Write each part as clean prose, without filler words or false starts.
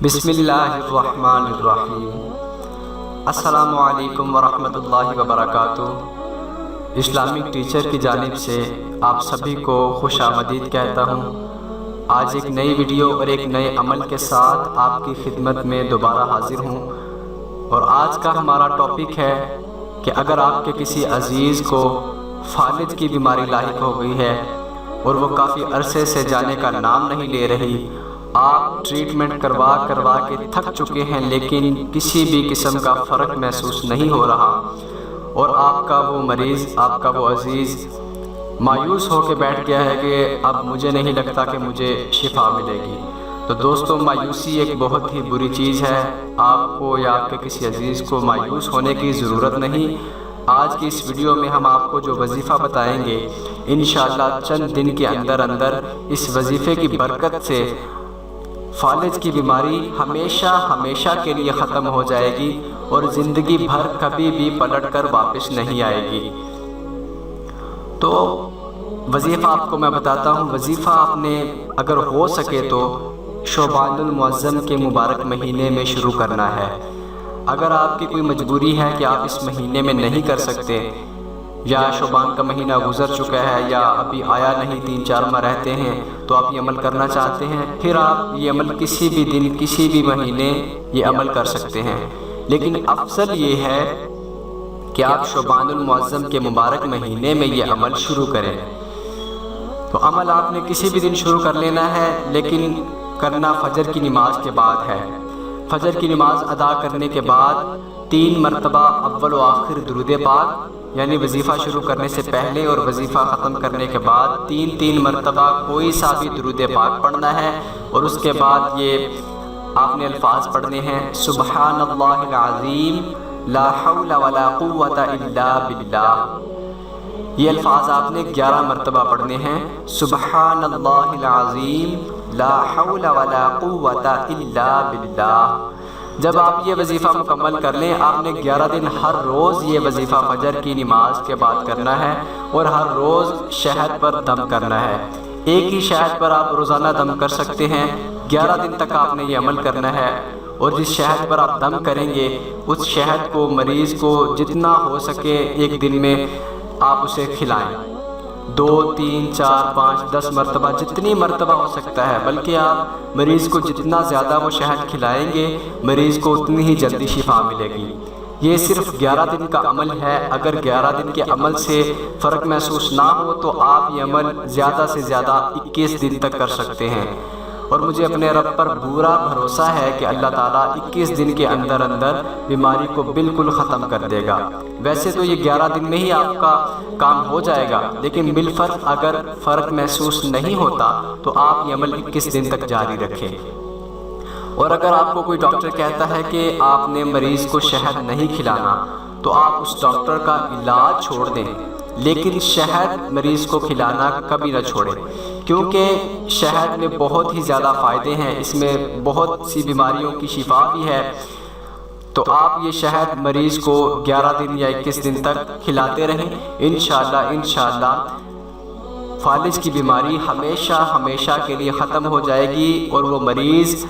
بسم اللہ الرحمن الرحیم۔ السلام علیکم ورحمۃ اللہ وبرکاتہ۔ اسلامک ٹیچر کی جانب سے آپ سبھی کو خوش آمدید کہتا ہوں۔ آج ایک نئی ویڈیو اور ایک نئے عمل کے ساتھ آپ کی خدمت میں دوبارہ حاضر ہوں، اور آج کا ہمارا ٹاپک ہے کہ اگر آپ کے کسی عزیز کو فالج کی بیماری لاحق ہو گئی ہے اور وہ کافی عرصے سے جانے کا نام نہیں لے رہی، آپ ٹریٹمنٹ کروا کے تھک چکے ہیں لیکن کسی بھی قسم کا فرق محسوس نہیں ہو رہا، اور آپ کا وہ مریض، آپ کا وہ عزیز مایوس ہو کے بیٹھ گیا ہے کہ اب مجھے نہیں لگتا کہ مجھے شفا ملے گی۔ تو دوستو، مایوسی ایک بہت ہی بری چیز ہے۔ آپ کو یا آپ کے کسی عزیز کو مایوس ہونے کی ضرورت نہیں۔ آج کی اس ویڈیو میں ہم آپ کو جو وظیفہ بتائیں گے، انشاءاللہ چند دن کے اندر اس وظیفے کی برکت سے فالج کی بیماری ہمیشہ کے لیے ختم ہو جائے گی اور زندگی بھر کبھی بھی پلٹ کر واپس نہیں آئے گی۔ تو وظیفہ آپ کو میں بتاتا ہوں۔ وظیفہ آپ نے اگر ہو سکے تو شعبان المعظم کے مبارک مہینے میں شروع کرنا ہے۔ اگر آپ کی کوئی مجبوری ہے کہ آپ اس مہینے میں نہیں کر سکتے، یا شعبان کا مہینہ گزر چکا ہے یا ابھی آیا نہیں، 3-4 ماہ رہتے ہیں، تو آپ یہ عمل کرنا چاہتے ہیں، پھر آپ یہ عمل کسی بھی دن، کسی بھی مہینے یہ عمل کر سکتے ہیں۔ لیکن افضل یہ ہے کہ آپ شعبان المعظم کے مبارک مہینے میں یہ عمل شروع کریں۔ تو عمل آپ نے کسی بھی دن شروع کر لینا ہے، لیکن کرنا فجر کی نماز کے بعد ہے۔ فجر کی نماز ادا کرنے کے بعد 3 مرتبہ اول و آخر درود پاک، یعنی وظیفہ شروع کرنے سے پہلے اور وظیفہ ختم کرنے کے بعد 3 مرتبہ کوئی سا بھی درود پاک پڑھنا ہے، اور اس کے بعد یہ آپ نے الفاظ پڑھنے ہیں: سبحان اللہ العظیم لا حول ولا قوت الا باللہ۔ یہ الفاظ آپ نے 11 مرتبہ پڑھنے ہیں: سبحان اللہ العظیم لا حول ولا قوت الا باللہ۔ جب آپ یہ وظیفہ مکمل کر لیں، آپ نے 11 دن ہر روز یہ وظیفہ فجر کی نماز کے بعد کرنا ہے، اور ہر روز شہد پر دم کرنا ہے۔ ایک ہی شہد پر آپ روزانہ دم کر سکتے ہیں۔ 11 دن تک آپ نے یہ عمل کرنا ہے، اور جس شہد پر آپ دم کریں گے، اس شہد کو مریض کو جتنا ہو سکے ایک دن میں آپ اسے کھلائیں۔ 2، 3، 4، 5، 10 مرتبہ، جتنی مرتبہ ہو سکتا ہے، بلکہ آپ مریض کو جتنا زیادہ وہ شہد کھلائیں گے، مریض کو اتنی ہی جلدی شفا ملے گی۔ یہ صرف 11 دن کا عمل ہے۔ اگر 11 دن کے عمل سے فرق محسوس نہ ہو تو آپ یہ عمل زیادہ سے زیادہ 21 دن تک کر سکتے ہیں، اور مجھے اپنے رب پر پورا بھروسہ ہے کہ اللہ تعالیٰ 21 دن کے اندر بیماری کو بالکل ختم کر دے گا۔ ویسے تو یہ 11 دن میں ہی آپ کا کام ہو جائے گا، لیکن بالفرض اگر فرق محسوس نہیں ہوتا تو آپ یہ عمل 21 دن تک جاری رکھیں۔ اور اگر آپ کو کوئی ڈاکٹر کہتا ہے کہ آپ نے مریض کو شہد نہیں کھلانا، تو آپ اس ڈاکٹر کا علاج چھوڑ دیں، لیکن شہد مریض کو کھلانا کبھی نہ چھوڑیں، کیونکہ شہد میں بہت ہی زیادہ فائدے ہیں، اس میں بہت سی بیماریوں کی شفا بھی ہے۔ تو آپ یہ شہد مریض کو 11 دن یا 21 دن تک کھلاتے رہیں۔ انشاءاللہ فالج کی بیماری ہمیشہ کے لیے ختم ہو جائے گی، اور وہ مریض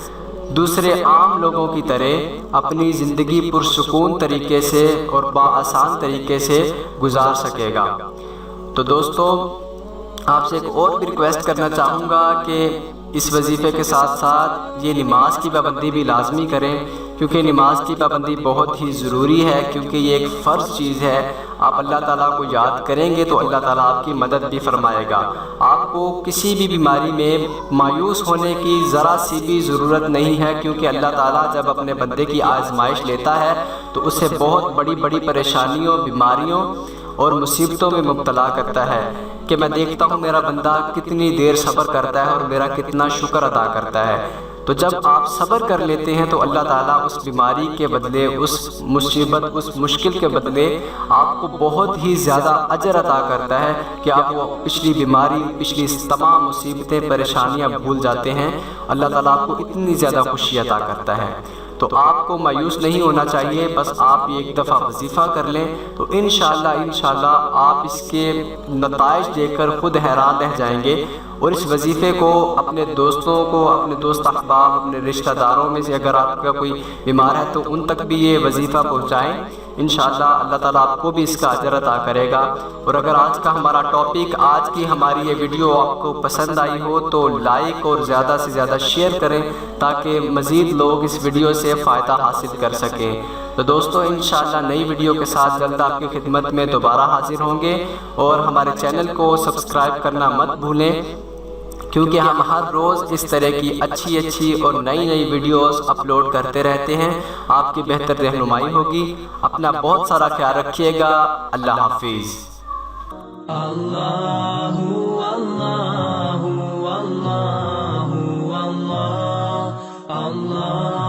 دوسرے عام لوگوں کی طرح اپنی زندگی پرسکون طریقے سے اور بآسان طریقے سے گزار سکے گا۔ تو دوستو، آپ سے ایک اور بھی ریکویسٹ کرنا چاہوں گا کہ اس وظیفے کے ساتھ ساتھ یہ نماز کی پابندی بھی لازمی کریں، کیونکہ نماز کی پابندی بہت ہی ضروری ہے، کیونکہ یہ ایک فرض چیز ہے۔ آپ اللہ تعالیٰ کو یاد کریں گے تو اللہ تعالیٰ آپ کی مدد بھی فرمائے گا۔ آپ کو کسی بھی بیماری میں مایوس ہونے کی ذرا سی بھی ضرورت نہیں ہے، کیونکہ اللہ تعالیٰ جب اپنے بندے کی آزمائش لیتا ہے تو اسے بہت بڑی پریشانیوں، بیماریوں اور مصیبتوں میں مبتلا کرتا ہے، کہ میں دیکھتا ہوں میرا بندہ کتنی دیر صبر کرتا ہے اور میرا کتنا شکر ادا کرتا ہے۔ تو جب آپ صبر کر لیتے ہیں تو اللہ تعالیٰ اس بیماری کے بدلے، اس مصیبت، اس مشکل کے بدلے آپ کو بہت ہی زیادہ اجر عطا کرتا ہے، کہ آپ وہ پچھلی بیماری، پچھلی تمام مصیبتیں، پریشانیاں بھول جاتے ہیں۔ اللہ تعالیٰ آپ کو اتنی زیادہ خوشی عطا کرتا ہے۔ تو آپ کو مایوس نہیں ہونا چاہیے، بس آپ ایک دفعہ وظیفہ کر لیں تو انشاءاللہ آپ اس کے نتائج دیکھ کر خود حیران رہ جائیں گے، اور اس وظیفے کو اپنے دوستوں کو، اپنے دوست احباب، اپنے رشتہ داروں میں سے اگر آپ کا کوئی بیمار ہے تو ان تک بھی یہ وظیفہ پہنچائیں، انشاءاللہ اللہ تعالیٰ آپ کو بھی اس کا اجر عطا کرے گا۔ اور اگر آج کا ہمارا ٹاپک، آج کی ہماری یہ ویڈیو آپ کو پسند آئی ہو تو لائک اور زیادہ سے زیادہ شیئر کریں تاکہ مزید لوگ اس ویڈیو سے فائدہ حاصل کر سکیں۔ تو دوستو انشاءاللہ نئی ویڈیو کے ساتھ جلد آپ کی خدمت میں دوبارہ حاضر ہوں گے، اور ہمارے چینل کو سبسکرائب کرنا مت بھولیں، کیونکہ ہم ہر روز اس طرح کی اچھی اور نئی ویڈیوز اپلوڈ کرتے رہتے ہیں۔ آپ کی بہتر رہنمائی ہوگی۔ اپنا بہت سارا خیال رکھیے گا۔ اللہ حافظ۔ اللہ اللہ اللہ اللہ اللہ